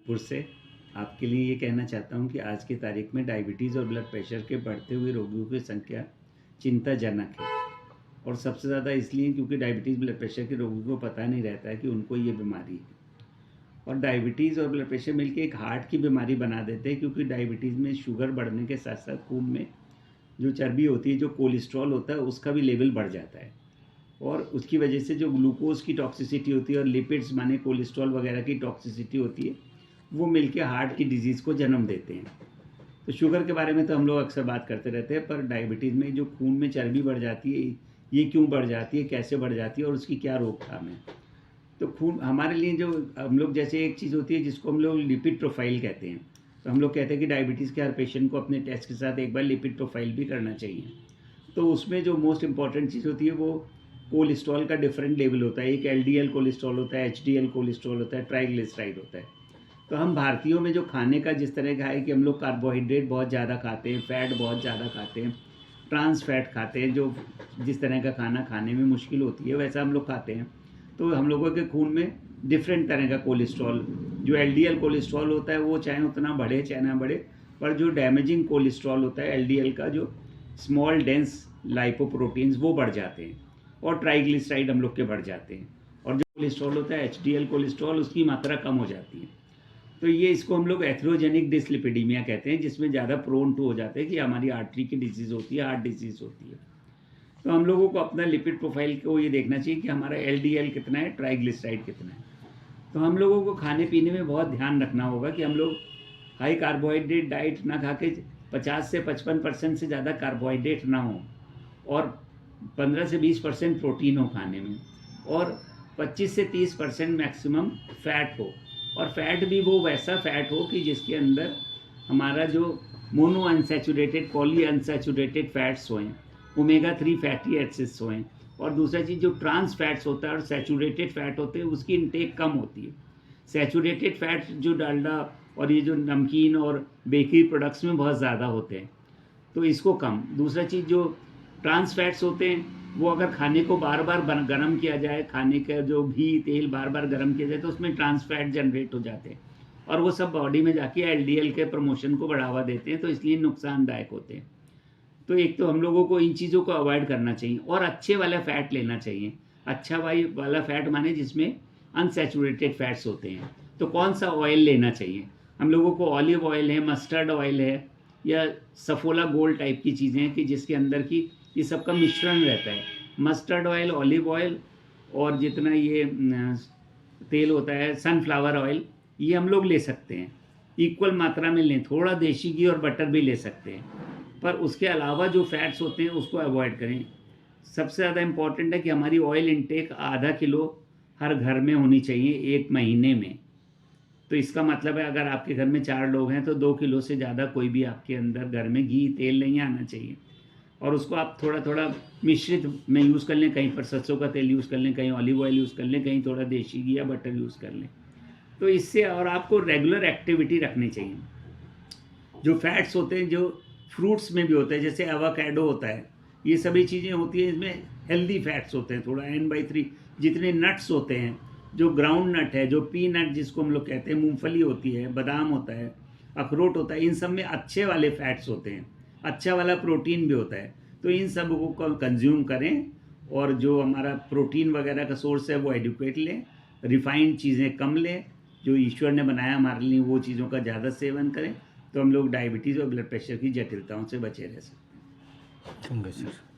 पुर से आपके लिए ये कहना चाहता हूँ कि आज की तारीख में डायबिटीज़ और ब्लड प्रेशर के बढ़ते हुए रोगियों की संख्या चिंताजनक है। और सबसे ज़्यादा इसलिए क्योंकि डायबिटीज़ ब्लड प्रेशर के रोगियों को पता नहीं रहता है कि उनको ये बीमारी है। और डायबिटीज़ और ब्लड प्रेशर मिलकर एक हार्ट की बीमारी बना देते हैं, क्योंकि डायबिटीज़ में शुगर बढ़ने के साथ साथ खून में जो चर्बी होती है, जो कोलेस्ट्रॉल होता है, उसका भी लेवल बढ़ जाता है। और उसकी वजह से जो ग्लूकोज की टॉक्सिसिटी होती है और लिपिड्स माने कोलेस्ट्रॉल वगैरह की टॉक्सिसिटी होती है, वो मिलके हार्ट की डिजीज़ को जन्म देते हैं। तो शुगर के बारे में तो हम लोग अक्सर बात करते रहते हैं, पर डायबिटीज़ में जो खून में चर्बी बढ़ जाती है, ये क्यों बढ़ जाती है, कैसे बढ़ जाती है और उसकी क्या रोकथाम है। तो खून हमारे लिए जो हम लोग जैसे एक चीज़ होती है जिसको हम लोग लिपिड प्रोफाइल कहते हैं, तो हम लोग कहते हैं कि डायबिटीज़ के हर पेशेंट को अपने टेस्ट के साथ एक बार लिपिड प्रोफाइल भी करना चाहिए। तो उसमें जो मोस्ट इम्पॉर्टेंट चीज़ होती है वो कोलेस्ट्रॉल का डिफरेंट लेवल होता है। एक एलडीएल कोलेस्ट्रॉल होता है, एचडीएल कोलेस्ट्रॉल होता है, ट्राइग्लिसराइड होता है। तो हम भारतीयों में जो खाने का जिस तरह का है कि हम लोग कार्बोहाइड्रेट बहुत ज़्यादा खाते हैं, फैट बहुत ज़्यादा खाते हैं, ट्रांस फैट खाते हैं, जो जिस तरह का खाना खाने में मुश्किल होती है वैसा हम लोग खाते हैं। तो हम लोगों के खून में डिफरेंट तरह का कोलेस्ट्रॉल, जो एलडीएल कोलेस्ट्रॉल होता है वो चाहे उतना बढ़े चाहे ना बढ़े, पर जो डैमेजिंग कोलेस्ट्रॉल होता है एलडीएल का, जो स्मॉल डेंस लाइपोप्रोटीन्स, वो बढ़ जाते हैं। और ट्राइग्लिसराइड हम लोग के बढ़ जाते हैं। और जो कोलेस्ट्रॉल होता है एचडीएल कोलेस्ट्रॉल, उसकी मात्रा कम हो जाती है। तो ये इसको हम लोग एथेरोजेनिक डिसलिपिडीमिया कहते हैं, जिसमें ज़्यादा प्रोन टू हो जाते हैं कि हमारी आर्टरी की डिजीज़ होती है, हार्ट डिजीज़ होती है। तो हम लोगों को अपना लिपिड प्रोफाइल को ये देखना चाहिए कि हमारा एलडीएल कितना है, ट्राइग्लिसराइड कितना है। तो हम लोगों को खाने पीने में बहुत ध्यान रखना होगा कि हम लोग हाई कार्बोहाइड्रेट डाइट ना खा के 50 से 55% से ज़्यादा कार्बोहाइड्रेट ना हो, और 15 से 20% प्रोटीन हो खाने में, और 25 से 30% मैक्सिमम फैट हो। और फैट भी वो वैसा फैट हो कि जिसके अंदर हमारा जो mono unsaturated, poly unsaturated fats हों, ओमेगा 3 फैटी एसिड्स हों। और दूसरा चीज़ जो ट्रांस फैट्स होता है और सैचुरेटेड फैट होते हैं, उसकी इनटेक कम होती है। सैचुरेटेड फैट जो डालडा और ये जो नमकीन और बेकरी प्रोडक्ट्स में बहुत ज़्यादा होते हैं, तो इसको कम। दूसरा चीज़ जो ट्रांस फैट्स होते हैं, वो अगर खाने को बार बार गर्म किया जाए, खाने का जो घी तेल बार बार गर्म किया जाए, तो उसमें ट्रांस फैट जनरेट हो जाते हैं और वो सब बॉडी में जाके एलडीएल के प्रमोशन को बढ़ावा देते हैं, तो इसलिए नुकसानदायक होते हैं। तो एक तो हम लोगों को इन चीज़ों को अवॉइड करना चाहिए और अच्छे वाला फ़ैट लेना चाहिए। अच्छा वाला फ़ैट माने जिसमें अनसैचुरेटेड फैट्स होते हैं। तो कौन सा ऑयल लेना चाहिए? हम लोगों को ऑलिव ऑयल है, मस्टर्ड ऑयल है, या सफोला गोल्ड टाइप की चीज़ें हैं कि जिसके अंदर की ये सब का मिश्रण रहता है। मस्टर्ड ऑयल, ऑलिव ऑयल और जितना ये तेल होता है सनफ्लावर ऑयल, ये हम लोग ले सकते हैं। इक्वल मात्रा में लें, थोड़ा देशी घी और बटर भी ले सकते हैं, पर उसके अलावा जो फैट्स होते हैं उसको अवॉइड करें। सबसे ज़्यादा इम्पॉर्टेंट है कि हमारी ऑयल इनटेक आधा किलो हर घर में होनी चाहिए 1 महीने में। तो इसका मतलब है अगर आपके घर में 4 लोग हैं तो 2 किलो से ज़्यादा कोई भी आपके अंदर घर में घी तेल नहीं आना चाहिए। और उसको आप थोड़ा-थोड़ा मिश्रित में यूज़ कर लें, कहीं पर सरसों का तेल यूज़ कर लें, कहीं ऑलिव ऑयल यूज़ कर लें, कहीं थोड़ा देशी घी या बटर यूज़ कर लें। तो इससे और आपको रेगुलर एक्टिविटी रखनी चाहिए। जो फैट्स होते हैं जो फ्रूट्स में भी होते हैं, जैसे एवोकाडो होता है, ये सभी चीज़ें होती हैं, इसमें हेल्दी फैट्स होते हैं, थोड़ा N/3। जितने नट्स होते हैं, जो ग्राउंड नट है, जो पीनट जिसको हम लोग कहते हैं, मूंगफली होती है, बादाम होता है, अखरोट होता है, इन सब में अच्छे वाले फैट्स होते हैं, अच्छा वाला प्रोटीन भी होता है। तो इन सब को कंज्यूम करें और जो हमारा प्रोटीन वगैरह का सोर्स है वो एडिक्वेट लें, रिफाइंड चीज़ें कम लें, जो ईश्वर ने बनाया हमारे लिए वो चीज़ों का ज़्यादा सेवन करें, तो हम लोग डायबिटीज़ और ब्लड प्रेशर की जटिलताओं से बचे रह सकते हैं। Thank you sir.